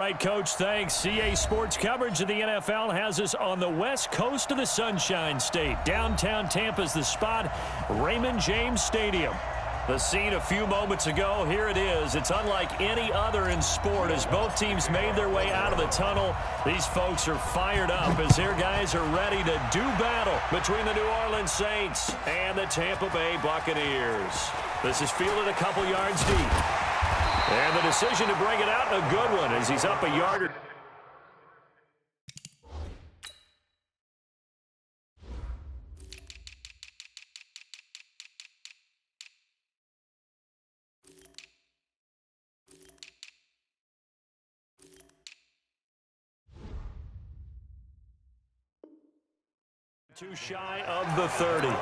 Right, Coach, thanks. CA Sports coverage of the NFL has us on the west coast of the Sunshine State. Downtown Tampa's the spot, Raymond James Stadium. The scene a few moments ago, here it is. It's unlike any other in sport as both teams made their way out of the tunnel. These folks are fired up as their guys are ready to do battle between the New Orleans Saints and the Tampa Bay Buccaneers. This is fielded a couple yards deep. And the decision to bring it out, a good one, as he's up a yard. Too shy of the 30.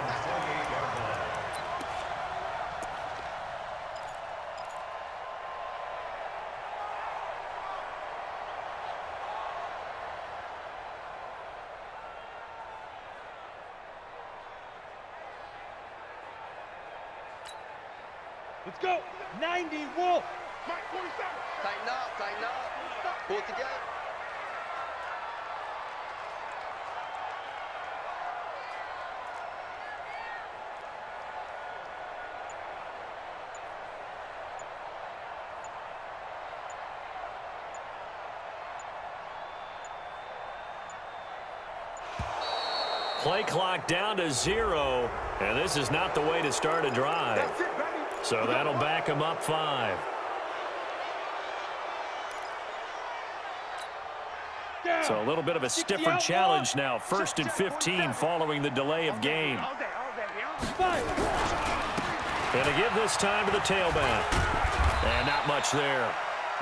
Let's go. 90, Wolf. Mike 47. Tighten up, tighten up. Pull it together. Play clock down to 0, and this is not the way to start a drive. So that'll back him up 5. So a little bit of a stiffer challenge now. 1st and 15 following the delay of game. And to give this time to the tailback. And not much there.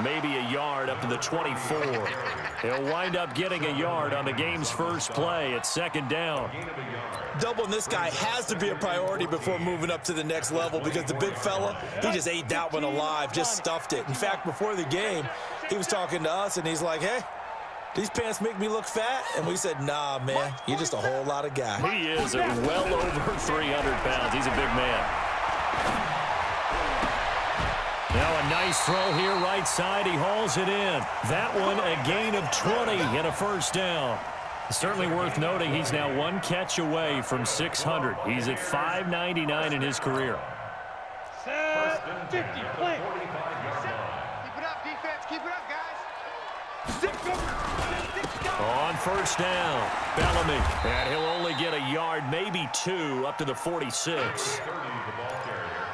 Maybe a yard up to the 24. He'll wind up getting a yard on the game's first play at 2nd down. Doubling this guy has to be a priority before moving up to the next level because the big fella, he just ate that one alive, just stuffed it. In fact, before the game, he was talking to us, and he's like, hey, these pants make me look fat? And we said, nah, man, you're just a whole lot of guy. He is well over 300 pounds. He's a big man. Now a nice throw here right side. He hauls it in. That one a gain of 20 and a 1st down. Certainly worth noting he's now 1 catch away from 600. He's at 599 in his career. 50, play. Keep it up, defense. Keep it up, guys. 6, On 1st down, Bellamy. And he'll only get a yard, maybe 2, up to the 46.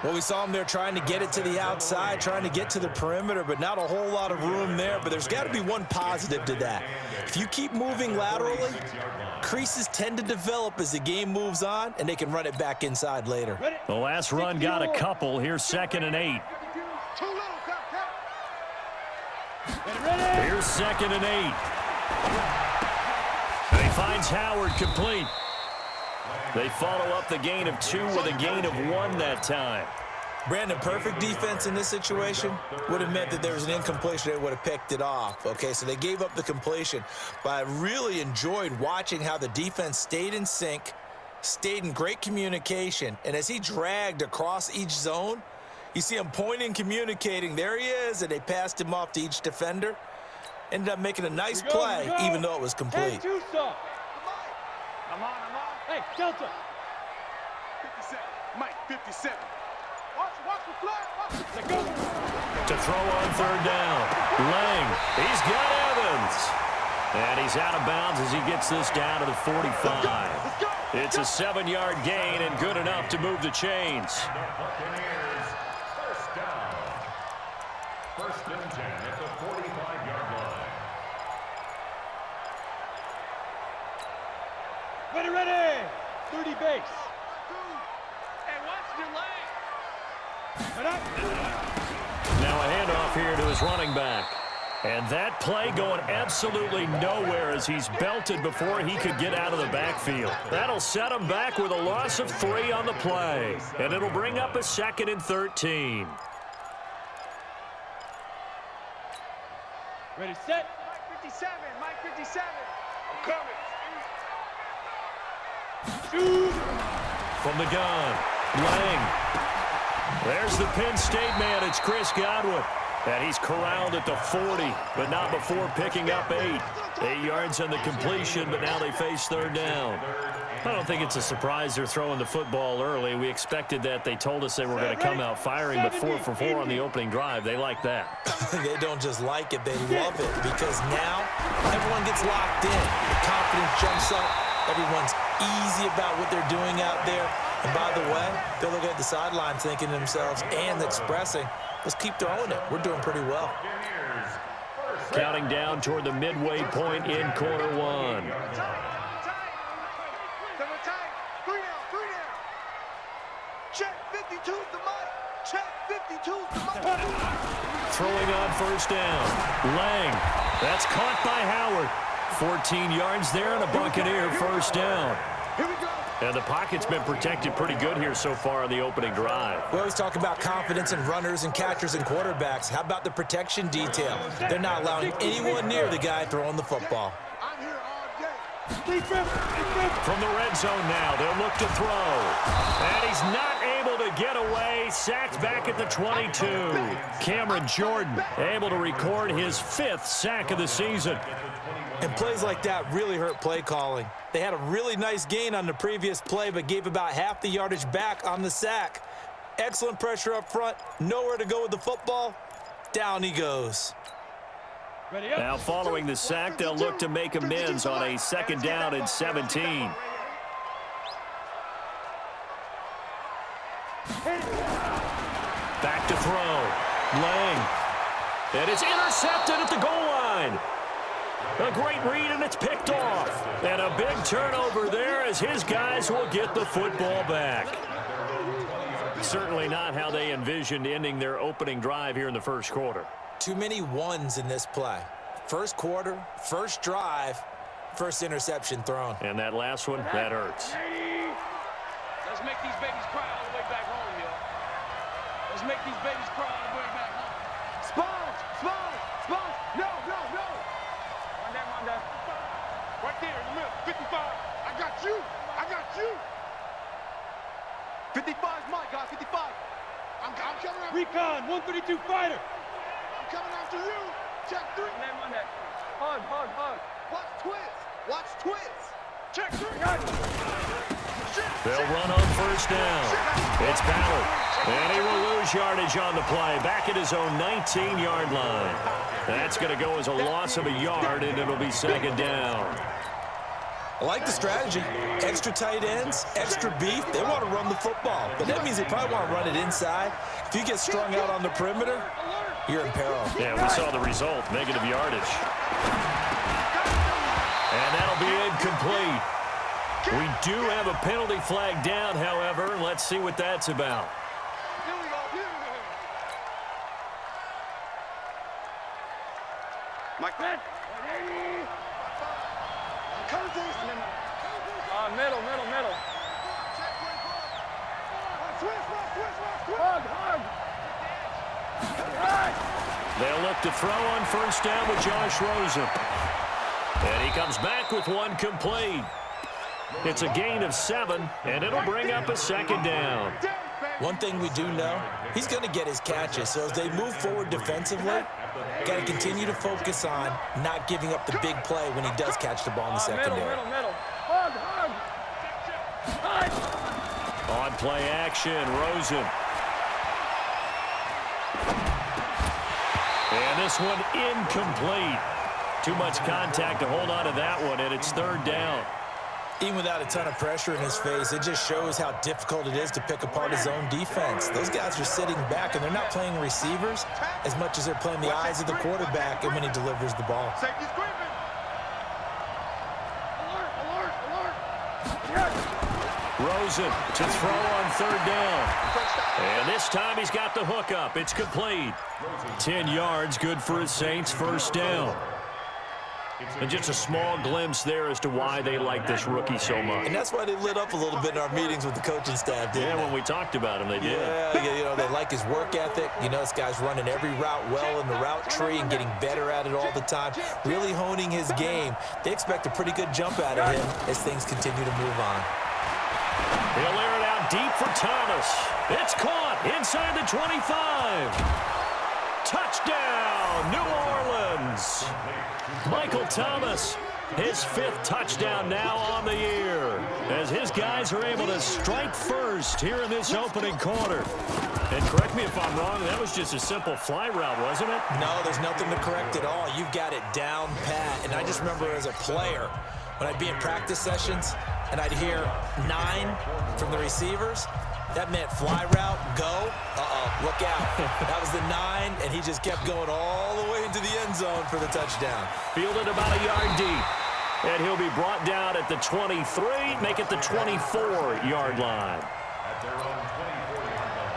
Well, we saw him there trying to get it to the outside, trying to get to the perimeter, but not a whole lot of room there. But there's got to be one positive to that. If you keep moving laterally, creases tend to develop as the game moves on, and they can run it back inside later. The last run got a couple. Here's 2nd and 8. Here's 2nd and 8. And he finds Howard complete. They follow up the gain of 2 with a gain of 1 that time. Brandon, perfect defense in this situation would have meant that there was an incompletion. They would have picked it off. Okay, so they gave up the completion. But I really enjoyed watching how the defense stayed in sync, stayed in great communication. And as he dragged across each zone, you see him pointing, communicating. There he is, and they passed him off to each defender. Ended up making a nice play, even though it was complete. I'm on. Hey, Delta. 57. Mike, 57. Watch the flag. Let go. To throw on 3rd down. Lang. He's got Evans. And he's out of bounds as he gets this down to the 45. It's a 7-yard gain and good enough to move the chains. First down. 1st and 10 at the 45-yard line. Ready. 30 base. Hey, watch your leg. Now a handoff here to his running back. And that play going absolutely nowhere as he's belted before he could get out of the backfield. That'll set him back with a loss of 3 on the play. And it'll bring up a 2nd and 13. Ready, set. Mike 57. Mike 57. I'm coming. From the gun, Lang. There's the Penn State man. It's Chris Godwin. And he's corralled at the 40, but not before picking up 8. 8 yards on the completion, but now they face third down. I don't think it's a surprise they're throwing the football early. We expected that. They told us they were going to come out firing, but 4 for 4 on the opening drive. They like that. They don't just like it, they love it, because now everyone gets locked in. The confidence jumps up. Everyone's easy about what they're doing out there. And by the way, they're looking at the sideline thinking to themselves and expressing, let's keep throwing it. We're doing pretty well. Counting down toward the midway point in quarter 1. Check 52's the mic. Check 52's the mic. Throwing on first down. Lang. That's caught by Howard. 14 yards there and a Buccaneer first down. Here we go. And the pocket's been protected pretty good here so far on the opening drive. We always talk about confidence in runners and catchers and quarterbacks. How about the protection detail? They're not allowing anyone near the guy throwing the football. I'm here all day. From the red zone now, they'll look to throw. And he's not able to get away. Sacked back at the 22. Cameron Jordan able to record his 5th sack of the season. And plays like that really hurt play calling. They had a really nice gain on the previous play, but gave about half the yardage back on the sack. Excellent pressure up front. Nowhere to go with the football. Down he goes. Now following the sack, they'll look to make amends on a 2nd down and 17. Back to throw. Lang. And it's intercepted at the goal line. A great read, and it's picked off. And a big turnover there as his guys will get the football back. Certainly not how they envisioned ending their opening drive here in the first quarter. Too many ones in this play. First quarter, first drive, first interception thrown. And that last one, that hurts. Let's make these babies cry all the way back home, yo. Let's make these babies cry all the way back home. Sponge, sponge, sponge. No, no, no. Monday. Right there in the middle. 55. I got you. I got you. 55's my guy. 55. I'm coming after you. Recon, 132 fighter. I'm coming after you. Check 3. Monday. Hug. Watch twins. Watch twins. Check 3. They'll run on first down. It's Ballard. And he will lose yardage on the play. Back at his own 19-yard line. That's going to go as a loss of a yard, and it'll be 2nd down. I like the strategy. Extra tight ends, extra beef. They want to run the football, but that means they probably want to run it inside. If you get strung out on the perimeter, you're in peril. Yeah, we saw the result, negative yardage. And that'll be incomplete. We do have a penalty flag down, however. Let's see what that's about. Here we go. Mike, man. Middle. They'll look to throw on first down with Josh Rosen. And he comes back with one complete. It's a gain of 7, and it'll bring up a 2nd down. One thing we do know, he's going to get his catches. So as they move forward defensively, got to continue to focus on not giving up the big play when he does catch the ball in the secondary. Middle. On play action, Rosen. And this one incomplete. Too much contact to hold on to that one, and it's 3rd down. Even without a ton of pressure in his face, it just shows how difficult it is to pick apart his own defense. Those guys are sitting back, and they're not playing receivers as much as they're playing the eyes of the quarterback and when he delivers the ball. Safety screaming. Rosen to throw on 3rd down. And this time he's got the hook up. It's complete. 10 yards, good for his Saints, 1st down. And just a small glimpse there as to why they like this rookie so much. And that's why they lit up a little bit in our meetings with the coaching staff, didn't they? When we talked about him, they did. Yeah, you know, they like his work ethic. You know, this guy's running every route well in the route tree and getting better at it all the time, really honing his game. They expect a pretty good jump out of him as things continue to move on. He'll air it out deep for Thomas. It's caught inside the 25. Touchdown, New Orleans. Michael Thomas, his 5th touchdown now on the year, as his guys are able to strike first here in this opening quarter. And correct me if I'm wrong, that was just a simple fly route, wasn't it? No, there's nothing to correct at all. You've got it down pat. And I just remember as a player, when I'd be in practice sessions and I'd hear 9 from the receivers, that meant fly route, go. Look out. That was the 9, and he just kept going all the way into the end zone for the touchdown. Fielded about a yard deep. And he'll be brought down at the 23, make it the 24-yard line. At their own 24-yard line.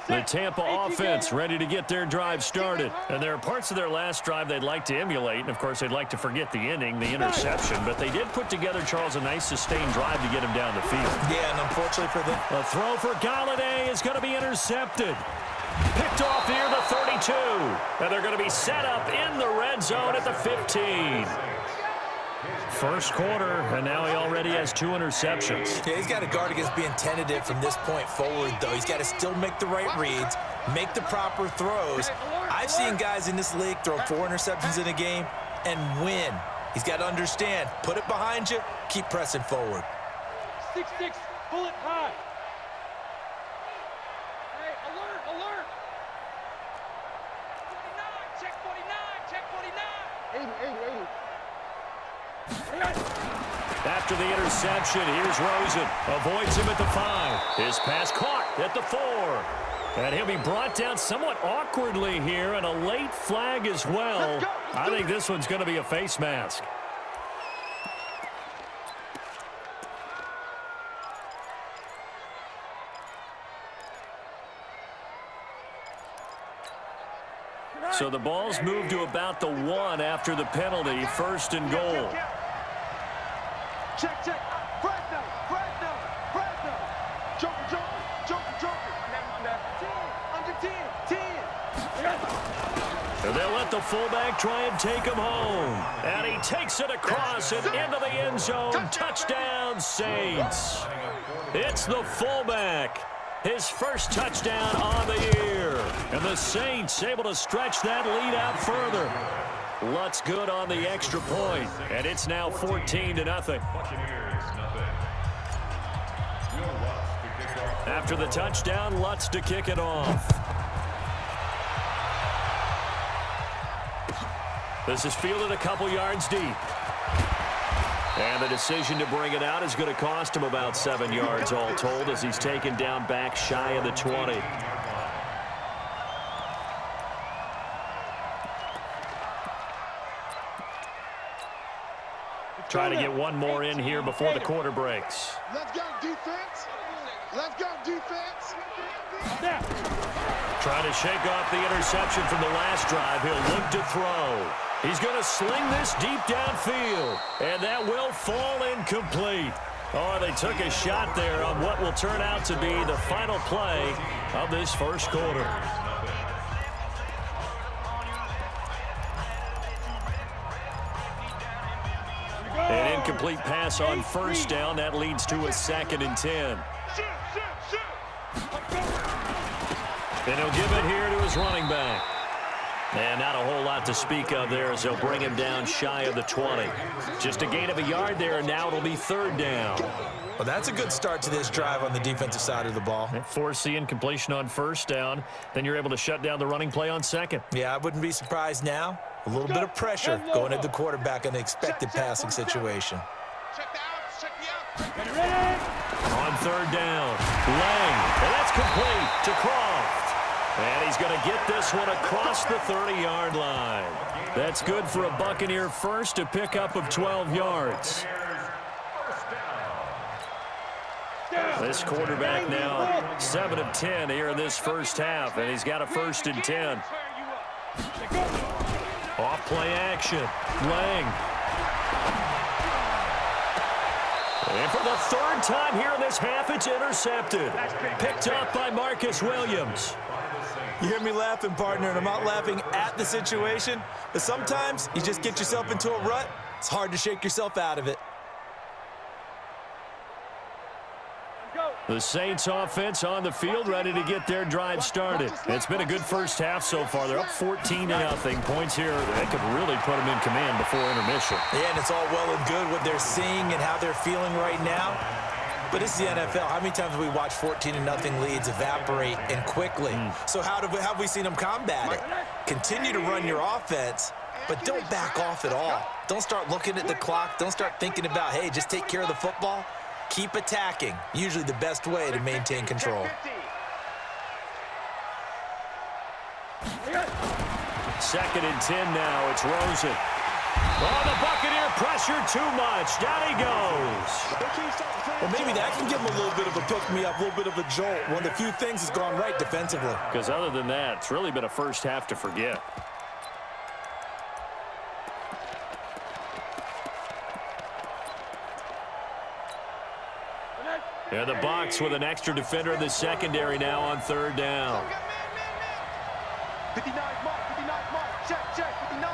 The Tampa offense ready to get their drive started. And there are parts of their last drive they'd like to emulate. And, of course, they'd like to forget the inning, the interception. But they did put together, Charles, a nice sustained drive to get him down the field. Yeah, and unfortunately for them. A throw for Galladay is going to be intercepted. Picked off near the 32. And they're going to be set up in the red zone at the 15. First quarter, and now he already has 2 interceptions. Yeah, he's got to guard against being tentative from this point forward, though. He's got to still make the right reads, make the proper throws. I've seen guys in this league throw 4 interceptions in a game and win. He's got to understand, put it behind you, keep pressing forward. 6-6, pull it high. Hey, alert, alert. 49, check 49, check 49. 80. After the interception, here's Rosen. Avoids him at the 5. His pass caught at the 4. And he'll be brought down somewhat awkwardly here, and a late flag as well. I think this one's going to be a face mask. So the ball's moved to about the 1 after the penalty. 1st and goal. Check. Fresno. Joker. Under 10. And they'll let the fullback try and take him home. And he takes it across and into the end zone. Touchdown, Saints. It's the fullback. His first touchdown on the year. And the Saints able to stretch that lead out further. Lutz good on the extra point. And it's now 14-0. After the touchdown, Lutz to kick it off. This is fielded a couple yards deep. And the decision to bring it out is going to cost him about 7 yards all told, as he's taken down back shy of the 20. Trying to get one more in here before the quarter breaks. Let's go, defense. Trying to shake off the interception from the last drive. He'll look to throw. He's going to sling this deep downfield. And that will fall incomplete. Oh, they took a shot there on what will turn out to be the final play of this first quarter. An incomplete pass on first down. That leads to a 2nd and 10. And he'll give it here to his running back. And not a whole lot to speak of there, as they'll bring him down shy of the 20. Just a gain of a yard there, and now it'll be 3rd down. Well, that's a good start to this drive on the defensive side of the ball. Force the incompletion on first down. Then you're able to shut down the running play on 2nd. Yeah, I wouldn't be surprised now. A little bit of pressure going at the quarterback in the expected passing situation. Check the outs. On 3rd down, Lang, and that's complete to Croft. And he's going to get this one across the 30-yard line. That's good for a Buccaneer first, a pickup of 12 yards. This quarterback now 7 of 10 here in this first half, and he's got a 1st and 10. Off play action, Lang. And for the 3rd time here in this half, it's intercepted. Picked up by Marcus Williams. You hear me laughing, partner, and I'm not laughing at the situation, but sometimes you just get yourself into a rut. It's hard to shake yourself out of it. The Saints offense on the field, ready to get their drive started. It's been a good first half so far. They're up 14-0. Points here that could really put them in command before intermission. Yeah, and it's all well and good what they're seeing and how they're feeling right now. But it's the NFL. How many times have we watched 14-0 leads evaporate and quickly? So how have we seen them combat it? Continue to run your offense, but don't back off at all. Don't start looking at the clock. Don't start thinking about, hey, just take care of the football. Keep attacking. Usually the best way to maintain control. Second and 10 now. It's Rosen. Oh, the Buccaneer pressure too much. Down he goes. Well, maybe that can give him a little bit of a pick-me-up, a little bit of a jolt. One of the few things has gone right defensively. Because other than that, it's really been a first half to forget. And the Bucs with an extra defender in the secondary now on third down. 59 mark, 59 mark. Check, 59.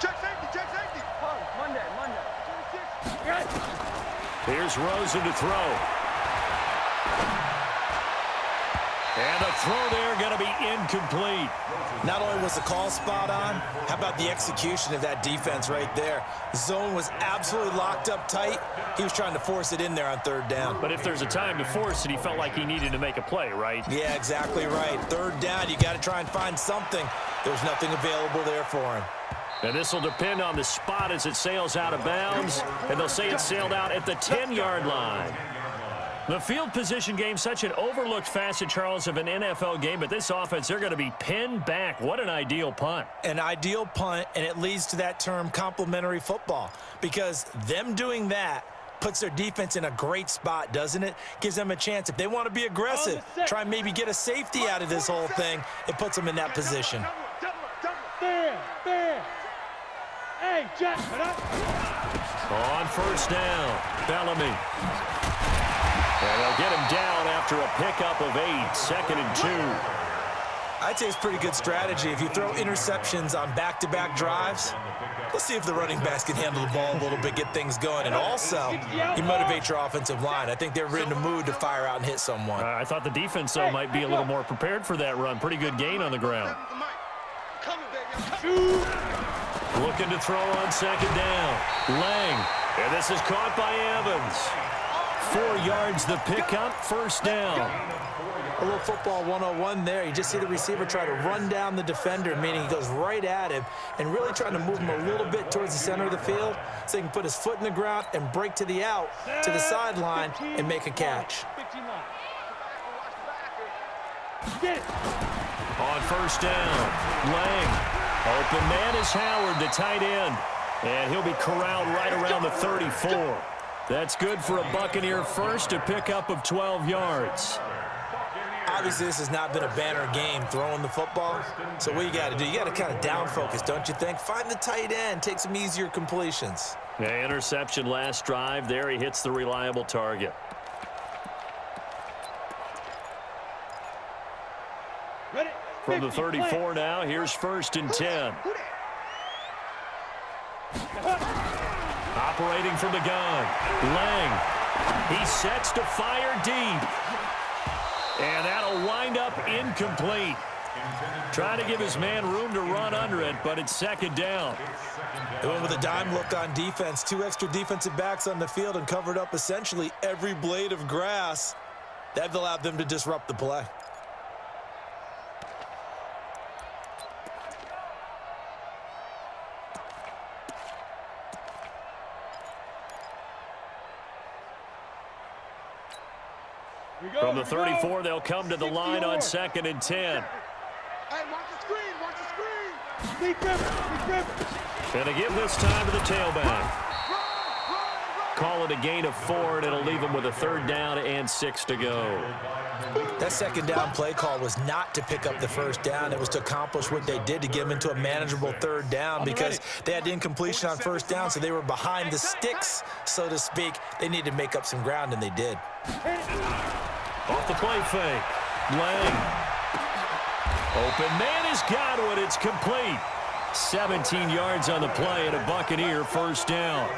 Check safety. Monday. Here's Rosen to throw. And the throw there going to be incomplete. Not only was the call spot on, how about the execution of that defense right there? Zone was absolutely locked up tight. He was trying to force it in there on third down. But if there's a time to force it, he felt like he needed to make a play, right? Yeah, exactly right. Third down, you got to try and find something. There's nothing available there for him. And this will depend on the spot as it sails out of bounds. And they'll say it sailed out at the 10-yard line. The field position game, such an overlooked facet, Charles, of an NFL game. But this offense, they're going to be pinned back. What an ideal punt. An ideal punt, and it leads to that term complementary football. Because them doing that puts their defense in a great spot, doesn't it? Gives them a chance. If they want to be aggressive, try and maybe get a safety out of this whole thing, it puts them in that position. There. Hey, Jack, On first down, Bellamy. And they'll get him down after a pickup of 8, 2nd and 2. I'd say it's pretty good strategy. If you throw interceptions on back-to-back drives, let's see if the running backs can handle the ball a little bit, get things going. And also, you motivate your offensive line. I think they're in the mood to fire out and hit someone. I thought the defense, though, might be a little more prepared for that run. Pretty good gain on the ground. Looking to throw on second down. Lang. And this is caught by Evans. 4 yards the pickup, first down. A little football 101 there. You just see the receiver try to run down the defender, meaning he goes right at him and really trying to move him a little bit towards the center of the field so he can put his foot in the ground and break to the out, to the sideline, and make a catch. On first down, Lang. Open man is Howard, the tight end. And he'll be corralled right around the 34. That's good for a Buccaneer first, a pickup of 12 yards. Obviously, this has not been a banner game throwing the football. So what you got to do, you got to kind of down focus, don't you think? Find the tight end, take some easier completions. Yeah, interception last drive. There he hits the reliable target. From the 34 now, here's 1st and 10. Operating from the gun, Lang. He sets to fire deep. And that'll wind up incomplete. Trying to give his man room to run under it, but it's second down. They went with a dime look on defense. 2 extra defensive backs on the field and covered up essentially every blade of grass. That allowed them to disrupt the play. From the 34, they'll come to the line on 2nd and 10. Hey, watch the screen. Sneak river. And they give this time to the tailback. Call it a gain of 4, and it'll leave them with a 3rd down and 6 to go. That second down play call was not to pick up the first down. It was to accomplish what they did to get them into a manageable 3rd down because they had incompletion on first down, so they were behind the sticks, so to speak. They needed to make up some ground, and they did. Off the play fake. Lang. Open man has got one. It's complete. 17 yards on the play and a Buccaneer first down.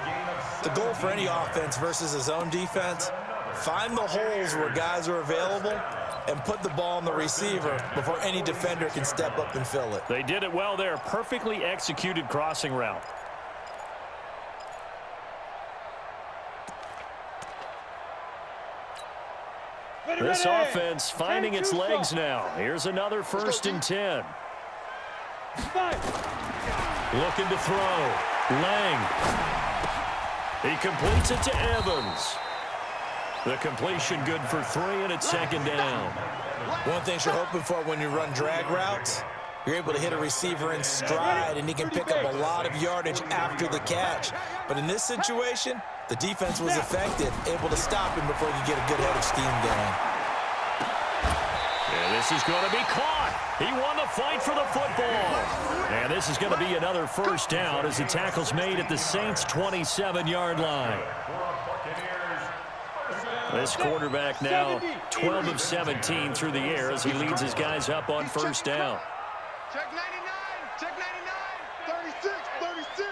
The goal for any offense versus his own defense, find the holes where guys are available and put the ball on the receiver before any defender can step up and fill it. They did it well there. Perfectly executed crossing route. This offense finding its legs now. Here's another 1st and 10. Looking to throw. Lang. He completes it to Evans. The completion good for 3, and it's 2nd down. One thing you're hoping for when you run drag routes, you're able to hit a receiver in stride, and he can pick up a lot of yardage after the catch. But in this situation, the defense was effective, able to stop him before he could get a good head of steam going. And this is going to be caught. He won the fight for the football. And this is going to be another first down as the tackle's made at the Saints' 27-yard line. This quarterback now 12 of 17 through the air as he leads his guys up on first down. Check 99. Check 99. 36. 36.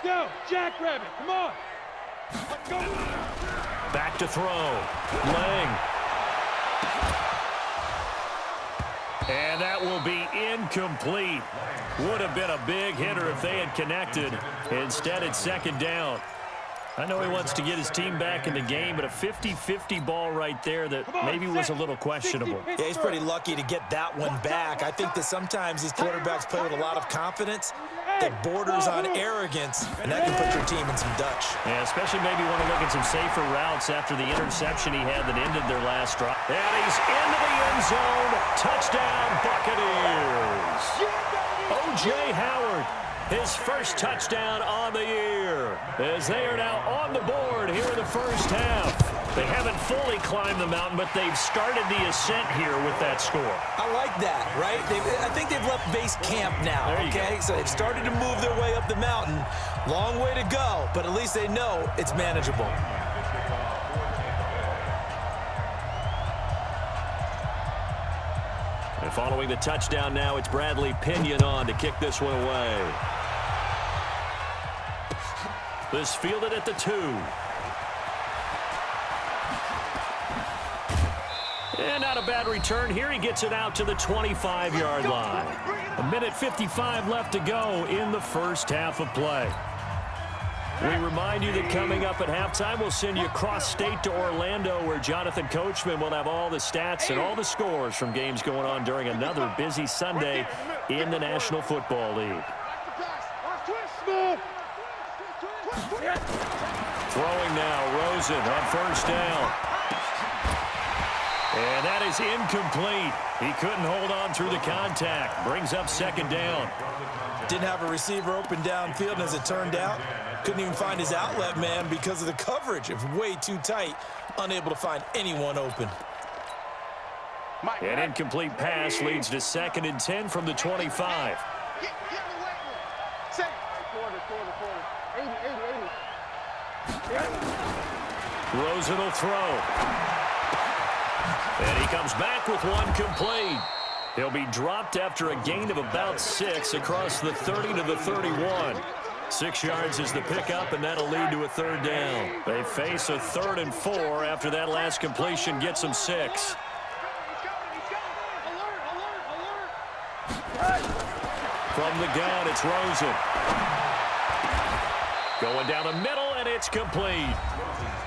Go, Jackrabbit. Come on. Go. Back to throw. Lang. And that will be incomplete. Would have been a big hitter if they had connected. Instead, it's 2nd down. I know he wants to get his team back in the game, but a 50-50 ball right there that maybe was a little questionable. Yeah, he's pretty lucky to get that one back. I think that sometimes these quarterbacks play with a lot of confidence that borders on arrogance, and that can put your team in some Dutch. Yeah, especially maybe want to look at some safer routes after the interception he had that ended their last drive. And he's into the end zone. Touchdown, Buccaneers. O.J. Howard, his first touchdown on the year, as they are now on the board here in the first half. They haven't fully climbed the mountain, but they've started the ascent here with that score. I like that, right? I think they've left base camp now, okay? So they've started to move their way up the mountain. Long way to go, but at least they know it's manageable. And following the touchdown now, it's Bradley Pinion on to kick this one away. This fielded at the 2. And not a bad return here. He gets it out to the 25-yard line. 1:55 left to go in the first half of play. We remind you that coming up at halftime, we'll send you cross-state to Orlando, where Jonathan Coachman will have all the stats and all the scores from games going on during another busy Sunday in the National Football League. Throwing now, Rosen on first down. And that is incomplete. He couldn't hold on through the contact. Brings up 2nd down. Didn't have a receiver open downfield, and as it turned out, couldn't even find his outlet man because of the coverage. It was way too tight, unable to find anyone open. An incomplete pass leads to 2nd and 10 from the 25. Rosen will throw. And he comes back with one complete. He'll be dropped after a gain of about 6 across the 30 to the 31. 6 yards is the pickup, and that'll lead to a 3rd down. They face a 3rd and 4 after that last completion gets them 6. From the gun, it's Rosen. Going down the middle, and it's complete.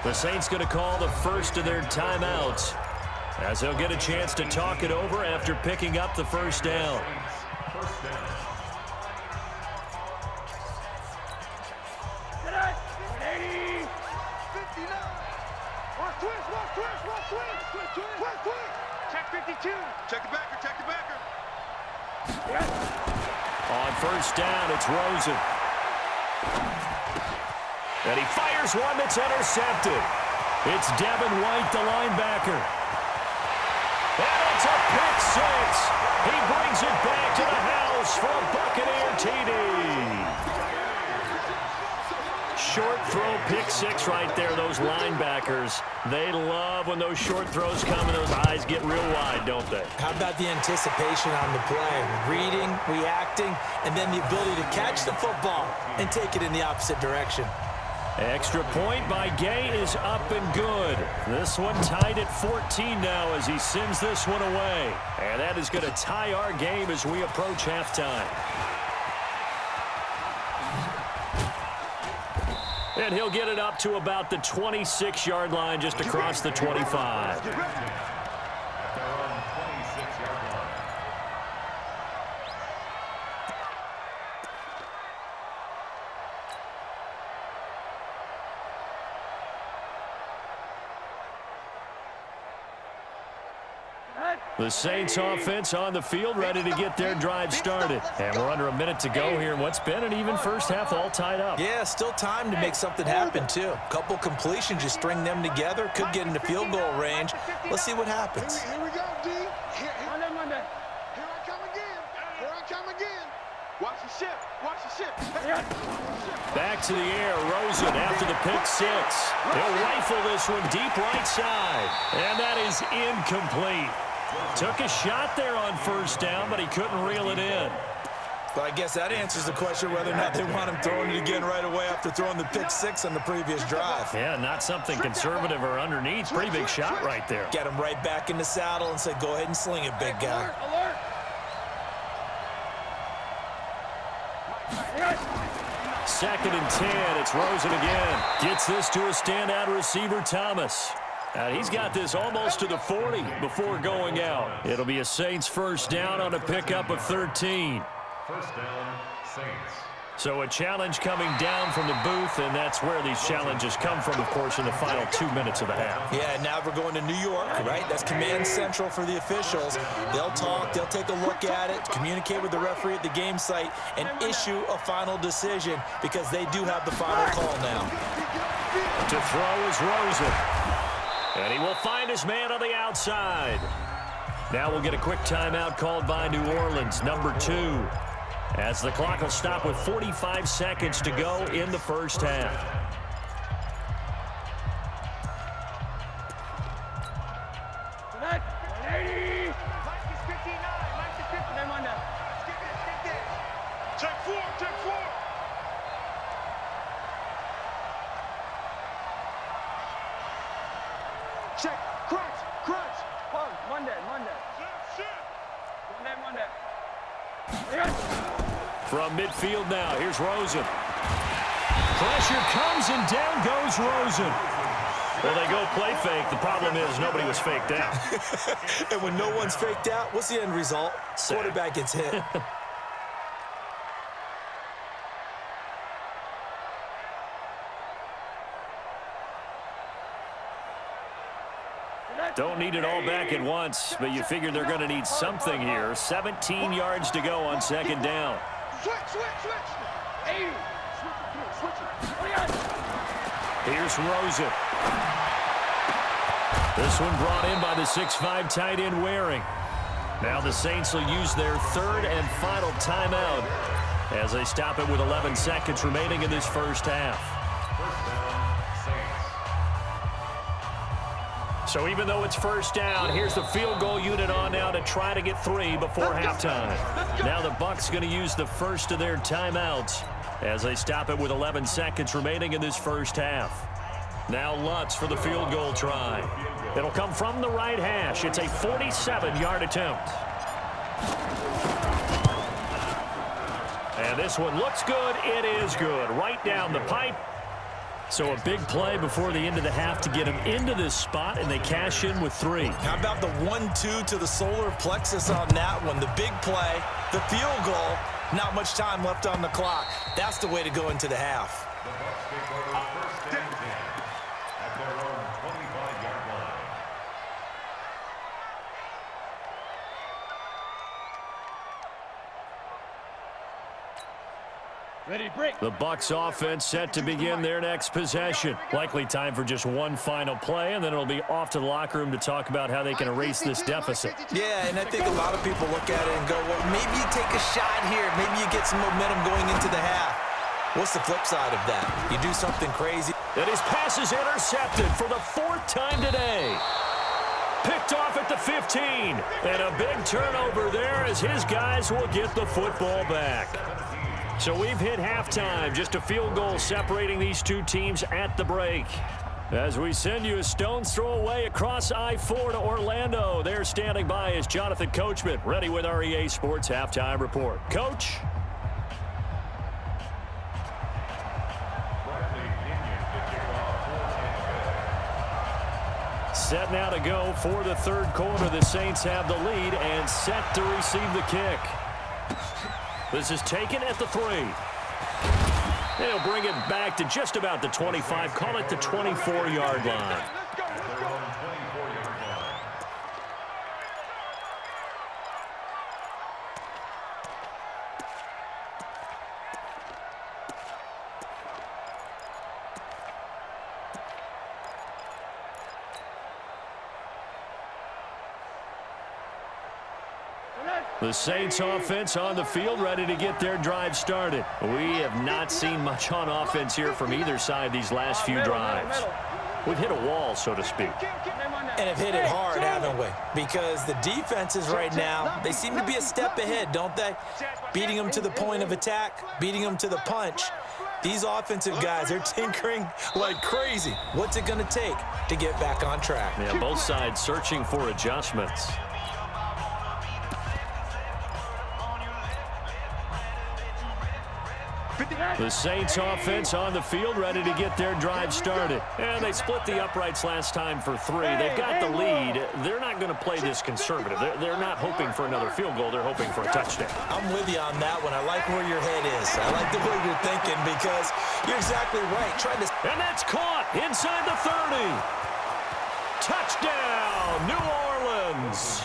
The Saints going to call the first of their timeouts, as they'll get a chance to talk it over after picking up the first down. Check 52. Check the backer. Check the backer. On first down, it's Rosen. And he fires one that's intercepted. It's Devin White, the linebacker. And it's a pick 6. He brings it back to the house for a Buccaneer TD. short throw, pick six right there. Those linebackers, they love when those short throws come and those eyes get real wide, don't they? How about the anticipation on the play? Reading, reacting, and then the ability to catch the football and take it in the opposite direction. Extra point by Gay is up and good. This one tied at 14 now as he sends this one away. And that is going to tie our game as we approach halftime. And he'll get it up to about the 26-yard line just across the 25. The Saints offense on the field ready to get their drive started. And we're under a minute to go here in what's been an even first half, all tied up. Yeah, still time to make something happen, too. A couple completions, you string them together, could get into field goal range. Let's see what happens. Here we go, D. Here I come again. Here I come again. Watch the ship. Watch the ship. Back to the air, Rosen after the pick six. He'll rifle this one deep right side. And that is incomplete. Took a shot there on first down, but he couldn't reel it in. But I guess that answers the question whether or not they want him throwing it again right away after throwing the pick six on the previous drive. Yeah, not something conservative or underneath. Pretty big shot right there. Get him right back in the saddle and say, go ahead and sling it, big guy. Second and 10. It's Rosen again. Gets this to a standout receiver, Thomas. He's got this almost to the 40 before going out. It'll be a Saints first down on a pickup of 13. First down, Saints. So a challenge coming down from the booth, and that's where these challenges come from, of course, in the final 2 minutes of the half. Yeah, now we're going to New York, right? That's command central for the officials. They'll talk, they'll take a look at it, communicate with the referee at the game site, and issue a final decision because they do have the final call now. To throw is Rosen. And he will find his man on the outside. Now we'll get a quick timeout called by New Orleans, number 2. As the clock will stop with 45 seconds to go in the first half. Mike is 59. Mike is 59. Skip that. Check 4. Check. Crunch. Monday. From midfield now, here's Rosen. Pressure comes and down goes Rosen. Well, they go play fake. The problem is nobody was faked out. And when no one's faked out, what's the end result? Sack. Quarterback gets hit. Don't need it all back at once, but you figure they're going to need something here. 17 yards to go on second down. Switch. Hey. Switch. Here's Rosen. This one brought in by the 6'5" tight end Waring. Now the Saints will use their third and final timeout as they stop it with 11 seconds remaining in this first half. So even though it's first down, here's the field goal unit on now to try to get 3 before halftime. Now the Bucs going to use the first of their timeouts as they stop it with 11 seconds remaining in this first half. Now Lutz for the field goal try. It'll come from the right hash. It's a 47-yard attempt. And this one looks good. It is good. Right down the pipe. So a big play before the end of the half to get him into this spot, and they cash in with 3. How about the 1-2 to the solar plexus on that one? The big play, the field goal, not much time left on the clock. That's the way to go into the half. The Bucs take over first and 10 at their own 25-yard line. Ready, break. The Bucs offense set to begin their next possession. Likely time for just one final play, and then it'll be off to the locker room to talk about how they can erase this deficit. Yeah, and I think a lot of people look at it and go, well, maybe you take a shot here. Maybe you get some momentum going into the half. What's the flip side of that? You do something crazy. And his pass is intercepted for the 4th time today. Picked off at the 15. And a big turnover there as his guys will get the football back. So we've hit halftime. Just a field goal separating these two teams at the break. As we send you a stone's throw away across I-4 to Orlando. There standing by is Jonathan Coachman, ready with our EA Sports Halftime Report. Coach? Set now to go for the 3rd quarter. The Saints have the lead and set to receive the kick. This is taken at the 3. They'll bring it back to just about the 25. Call it the 24-yard line. The Saints offense on the field, ready to get their drive started. We have not seen much on offense here from either side these last few drives. We've hit a wall, so to speak. And have hit it hard, haven't we? Because the defenses right now, they seem to be a step ahead, don't they? Beating them to the point of attack, beating them to the punch. These offensive guys, they're tinkering like crazy. What's it going to take to get back on track? Yeah, both sides searching for adjustments. The Saints offense on the field, ready to get their drive started. And they split the uprights last time for 3. They've got the lead. They're not going to play this conservative. They're not hoping for another field goal. They're hoping for a touchdown. I'm with you on that one. I like where your head is. I like the way you're thinking because you're exactly right. And that's caught inside the 30. Touchdown, New Orleans.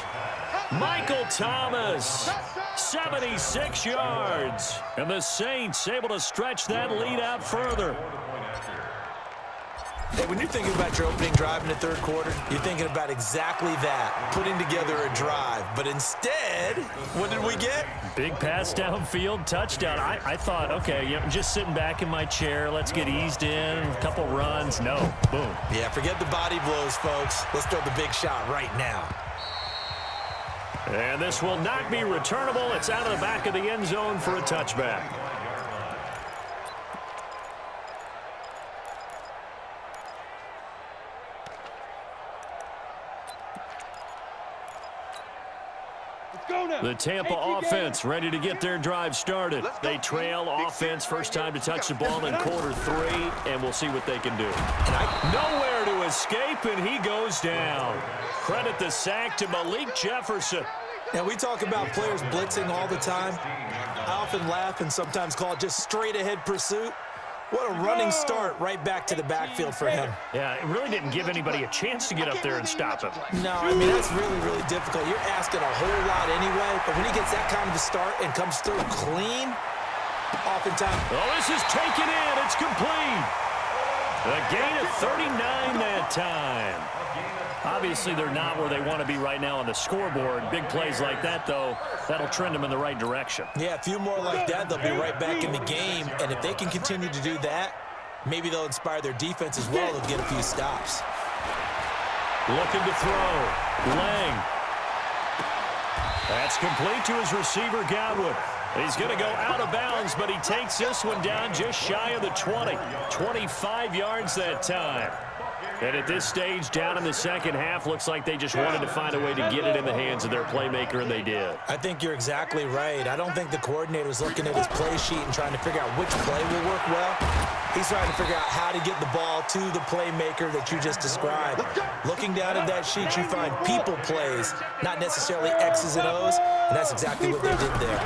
Michael Thomas, 76 yards. And the Saints able to stretch that lead out further. Hey, when you're thinking about your opening drive in the 3rd quarter, you're thinking about exactly that, putting together a drive. But instead, what did we get? Big pass downfield, touchdown. I thought, okay, you know, just sitting back in my chair, let's get eased in, a couple runs. No, boom. Yeah, forget the body blows, folks. Let's throw the big shot right now. And this will not be returnable. It's out of the back of the end zone for a touchback. The Tampa offense ready to get their drive started. They trail offense, first time to touch the ball in quarter 3, and we'll see what they can do. Nowhere to escape, and he goes down. Credit the sack to Malik Jefferson. Now, we talk about players blitzing all the time. I often laugh and sometimes call it just straight-ahead pursuit. What a running start right back to the backfield for him. Yeah, it really didn't give anybody a chance to get up there and stop him. No, I mean, that's really, really difficult. You're asking a whole lot anyway, but when he gets that kind of a start and comes through clean, oftentimes... Oh, this is taken in. It's complete. A gain of 39 that time. Obviously, they're not where they want to be right now on the scoreboard. Big plays like that, though, that'll trend them in the right direction. Yeah, a few more like that, they'll be right back in the game. And if they can continue to do that, maybe they'll inspire their defense as well. They'll get a few stops. Looking to throw. Lang. That's complete to his receiver, Godwin. He's going to go out of bounds, but he takes this one down just shy of the 20. 25 yards that time. And at this stage, down in the second half, looks like they just wanted to find a way to get it in the hands of their playmaker, and they did. I think you're exactly right. I don't think the coordinator's looking at his play sheet and trying to figure out which play will work well. He's trying to figure out how to get the ball to the playmaker that you just described. Looking down at that sheet, you find people plays, not necessarily X's and O's, and that's exactly what they did there.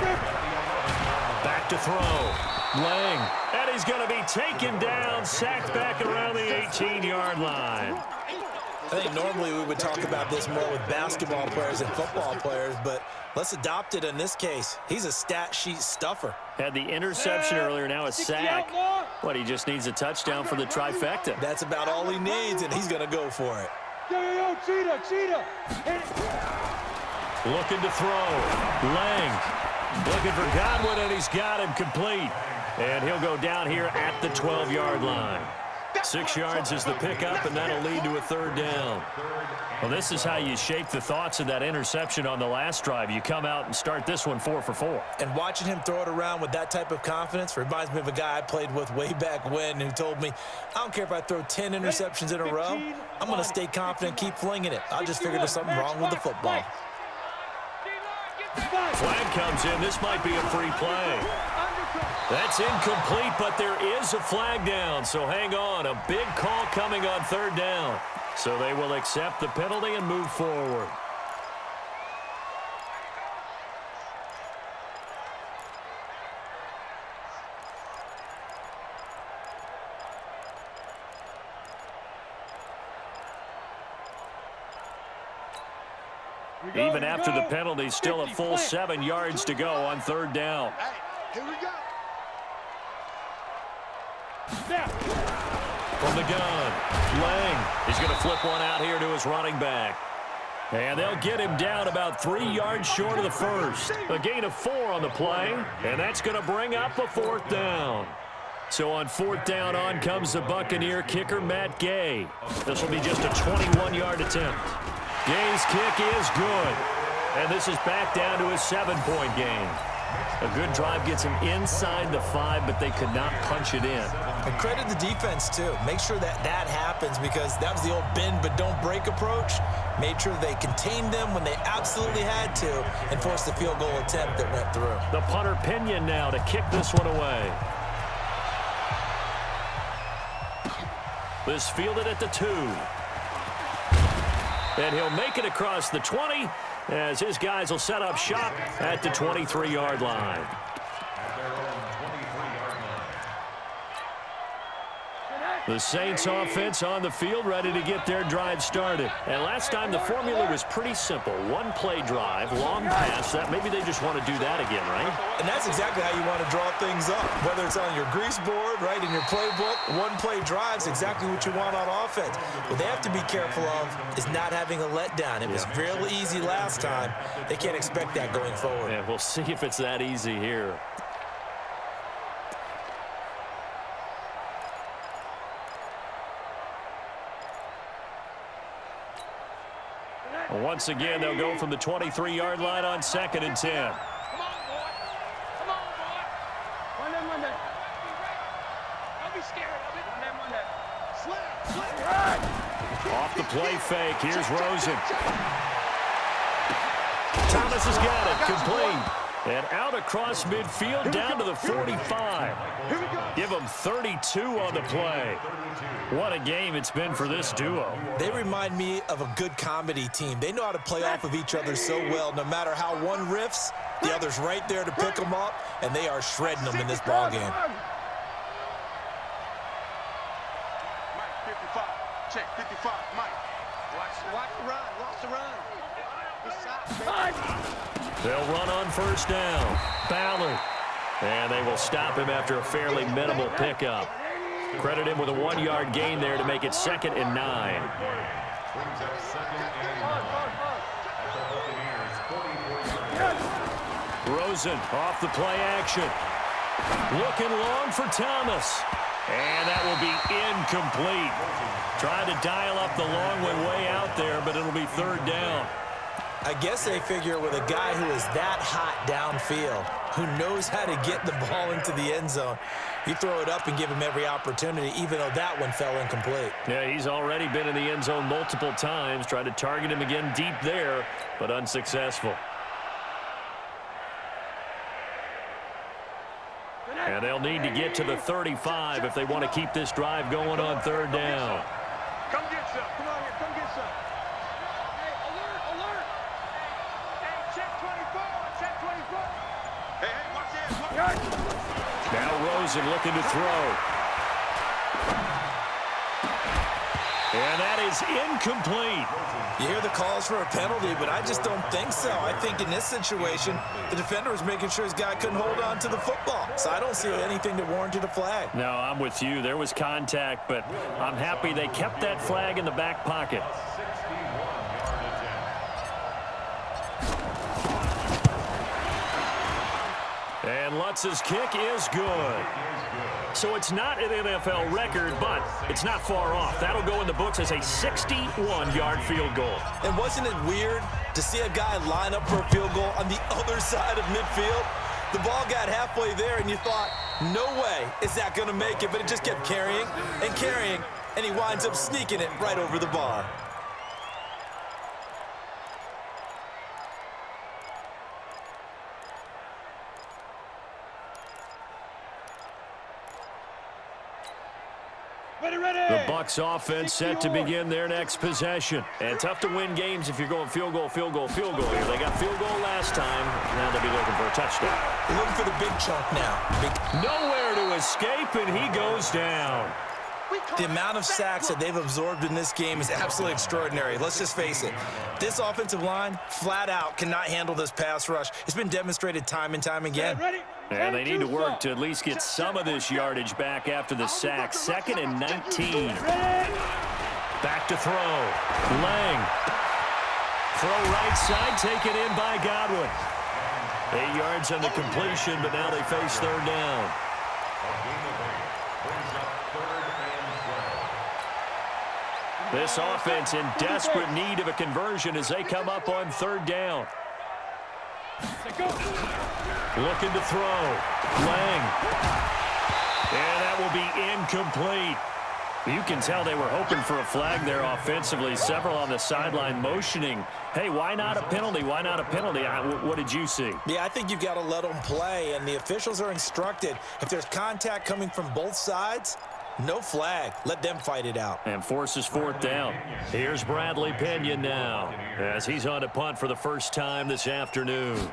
Back to throw. Lang. And he's going to be taken down, sacked back around the 18-yard line. I think normally we would talk about this more with basketball players and football players, but let's adopt it in this case. He's a stat sheet stuffer. Had the interception earlier, now a sack. But he just needs a touchdown for the trifecta. That's about all he needs, and he's going to go for it. Yo, cheetah. Looking to throw. Lang. Looking for Godwin, and he's got him complete. And he'll go down here at the 12-yard line. 6 yards is the pickup, and that'll lead to a third down. Well, this is how you shake the thoughts of that interception on the last drive. You come out and start this one 4 for 4. And watching him throw it around with that type of confidence reminds me of a guy I played with way back when who told me, I don't care if I throw 10 interceptions in a row, I'm going to stay confident, keep flinging it. I just figured there's something wrong with the football. Flag comes in. This might be a free play. That's incomplete, but there is a flag down, so hang on. A big call coming on third down. So they will accept the penalty and move forward. Even after the penalty, still a full 7 yards to go on third down. Here we go. From the gun, Lang. He's going to flip one out here to his running back. And they'll get him down about 3 yards short of the first. A gain of 4 on the play, and that's going to bring up a fourth down. So on fourth down, on comes the Buccaneer kicker, Matt Gay. This will be just a 21-yard attempt. Gay's kick is good. And this is back down to a 7-point game. A good drive gets him inside the 5, but they could not punch it in. And credit the defense, too. Make sure that that happens because that was the old bend but don't break approach. Made sure they contained them when they absolutely had to and forced the field goal attempt that went through. The punter Pinion now to kick this one away. This fielded at the 2. And he'll make it across the 20 as his guys will set up shop at the 23-yard line. The Saints offense on the field ready to get their drive started. And last time the formula was pretty simple. One-play drive, long pass. That maybe they just want to do that again, right? And that's exactly how you want to draw things up. Whether it's on your grease board, right, in your playbook, one-play drive's exactly what you want on offense. What they have to be careful of is not having a letdown. It was real easy last time. They can't expect that going forward. Yeah, we'll see if it's that easy here. Once again, they'll go from the 23-yard line on 2nd and 10. Come on, boy. Come on, boy. Monday. Don't be scared of it. Monday. Slap. Off the play fake. Here's Rosen. Thomas has got it. Complete. And out across midfield down to the 45. Give them 32 on the play. What a game it's been for this duo. They remind me of a good comedy team. They know how to play off of each other so well. No matter how one riffs, the other's right there to pick them up, and they are shredding them in this ball game. Mike, 55. Check, 55. Mike. Watch the run. Watch the run. They'll run on first down. Ballard. And they will stop him after a fairly minimal pickup. Credit him with a 1-yard gain there to make it 2nd and 9. Rosen off the play action. Looking long for Thomas. And that will be incomplete. Trying to dial up the long one way out there, but it'll be 3rd down. I guess they figure with a guy who is that hot downfield, who knows how to get the ball into the end zone, you throw it up and give him every opportunity, even though that one fell incomplete. Yeah, he's already been in the end zone multiple times. Tried to target him again deep there, but unsuccessful. And they'll need to get to the 35 if they want to keep this drive going on 3rd down. Come get some. Come on here. Come get some. Hey, alert. Hey, check 24. Check 24. Hey, watch this. Now Rosen looking to throw. And that is incomplete. You hear the calls for a penalty, but I just don't think so. I think in this situation, the defender was making sure his guy couldn't hold on to the football. So I don't see anything that warranted a flag. No, I'm with you. There was contact, but I'm happy they kept that flag in the back pocket. And Lutz' kick is good. So it's not an NFL record, but it's not far off. That'll go in the books as a 61-yard field goal. And wasn't it weird to see a guy line up for a field goal on the other side of midfield? The ball got halfway there, and you thought, no way is that going to make it, but it just kept carrying, and he winds up sneaking it right over the bar. The Bucs offense set to begin their next possession. And tough to win games if you're going field goal, field goal, field goal here. They got field goal last time. Now they'll be looking for a touchdown. They're looking for the big chunk now. Nowhere to escape, and he goes down. The amount of sacks that they've absorbed in this game is absolutely extraordinary. Let's just face it. This offensive line, flat out, cannot handle this pass rush. It's been demonstrated time and time again. And they need to work to at least get some of this yardage back after the sack. 2nd and 19. Back to throw. Lang. Throw right side, taken in by Godwin. 8 yards on the completion, but now they face 3rd down. This offense in desperate need of a conversion as they come up on 3rd down. Looking to throw. Lang. And that will be incomplete. You can tell they were hoping for a flag there offensively. Several on the sideline motioning. Hey, why not a penalty? Why not a penalty? What did you see? Yeah, I think you've got to let them play, and the officials are instructed. If there's contact coming from both sides, no flag. Let them fight it out. And forces 4th down. Here's Bradley Pinion now as he's on to punt for the first time this afternoon.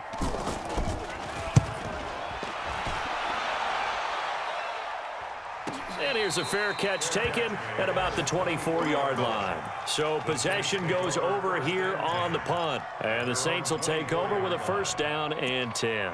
And here's a fair catch taken at about the 24-yard line. So possession goes over here on the punt. And the Saints will take over with a 1st down and 10.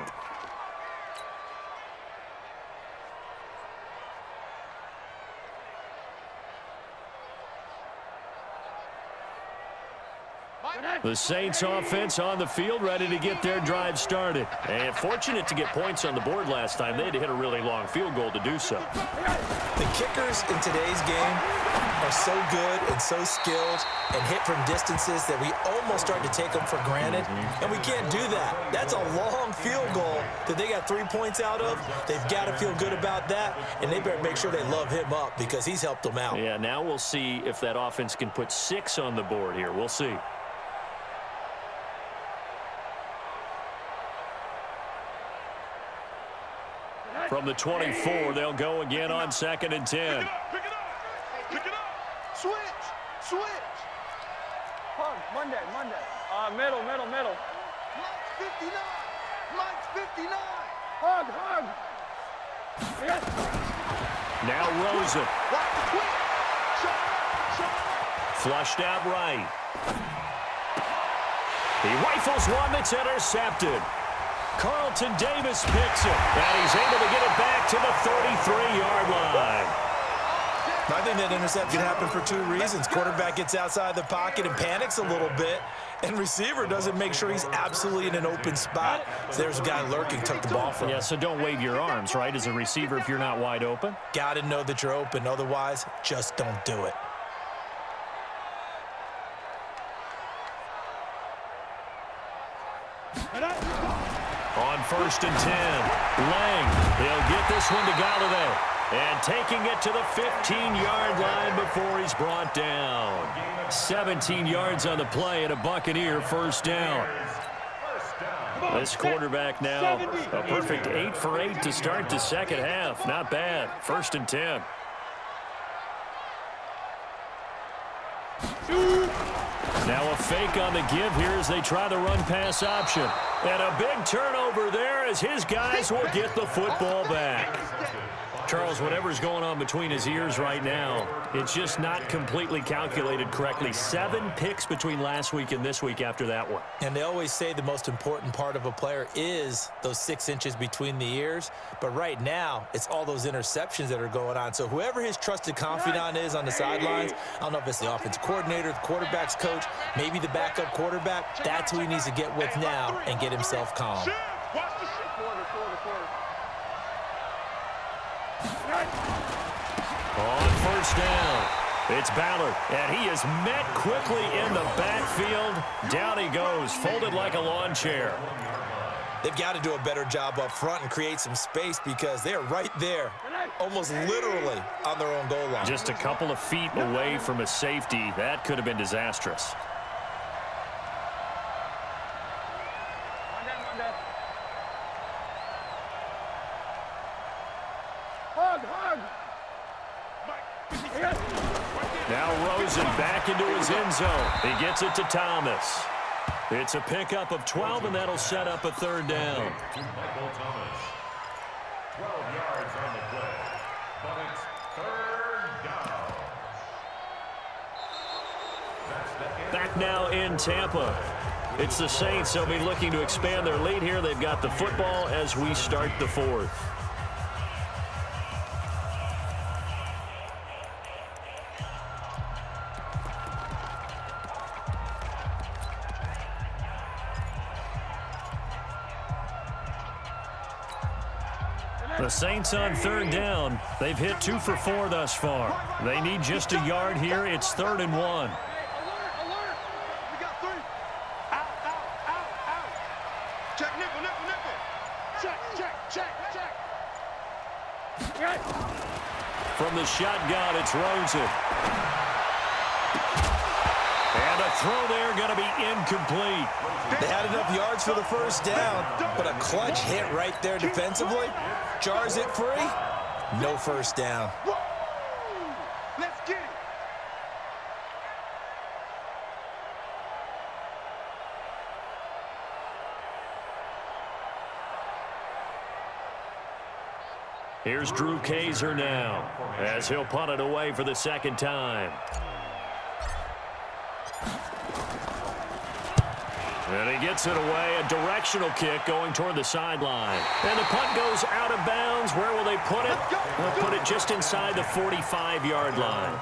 The Saints offense on the field, ready to get their drive started. And fortunate to get points on the board last time. They had to hit a really long field goal to do so. The kickers in today's game are so good and so skilled and hit from distances that we almost start to take them for granted. And we can't do that. That's a long field goal that they got 3 points out of. They've got to feel good about that, and they better make sure they love him up because he's helped them out. Yeah, now we'll see if that offense can put 6 on the board here. We'll see. From the 24, they'll go again on 2nd and 10. Pick it up. Switch. Hug, Monday. Middle. Mike's 59. Hug. Yes. Now Rosen. Watch the quick. Shot. Flushed out right. He rifles one that's intercepted. Carlton Davis picks it, and he's able to get it back to the 33-yard line. I think that interception happened for 2 reasons. Quarterback gets outside the pocket and panics a little bit, and receiver doesn't make sure he's absolutely in an open spot. So there's a guy lurking, took the ball from him. Yeah, so don't wave your arms, right, as a receiver if you're not wide open. Got to know that you're open. Otherwise, just don't do it. On 1st and 10, Lang, he'll get this one to Galladay. And taking it to the 15-yard line before he's brought down. 17 yards on the play and a Buccaneer 1st down. This quarterback now a perfect 8 for 8 to start the second half. Not bad. 1st and 10. Now a fake on the give here as they try the run-pass option. And a big turnover there as his guys will get the football back. Charles, whatever's going on between his ears right now, it's just not completely calculated correctly. 7 picks between last week and this week after that one. And they always say the most important part of a player is those 6 inches between the ears. But right now, it's all those interceptions that are going on. So whoever his trusted confidant is on the sidelines, I don't know if it's the offensive coordinator, the quarterback's coach, maybe the backup quarterback, that's who he needs to get with now and get himself calm. On first down, it's Ballard, and he is met quickly in the backfield. Down he goes, folded like a lawn chair. They've got to do a better job up front and create some space because they're right there, almost literally on their own goal line. Just a couple of feet away from a safety. That could have been disastrous. Now Rosen back into his end zone. He gets it to Thomas. It's a pickup of 12, and that'll set up a third down. Michael Thomas. 12 yards on the play, but it's third down. Back now in Tampa. It's the Saints. They'll be looking to expand their lead here. They've got the football as we start the fourth. The Saints on third down. They've hit 2 for 4 thus far. They need just a yard here. It's 3rd and 1. Alert, alert. We got 3. Out, out, out, out. Check, nickel, nickel, nickel. Check. From the shotgun, it's Rosen. And a throw there going to be incomplete. They had enough yards for the first down, but a clutch hit right there defensively jars it free. No first down. Let's get it. Here's Drew Kaiser now as he'll punt it away for the second time. And he gets it away, a directional kick going toward the sideline. And the punt goes out of bounds. Where will they put it? They'll put it just inside the 45-yard line.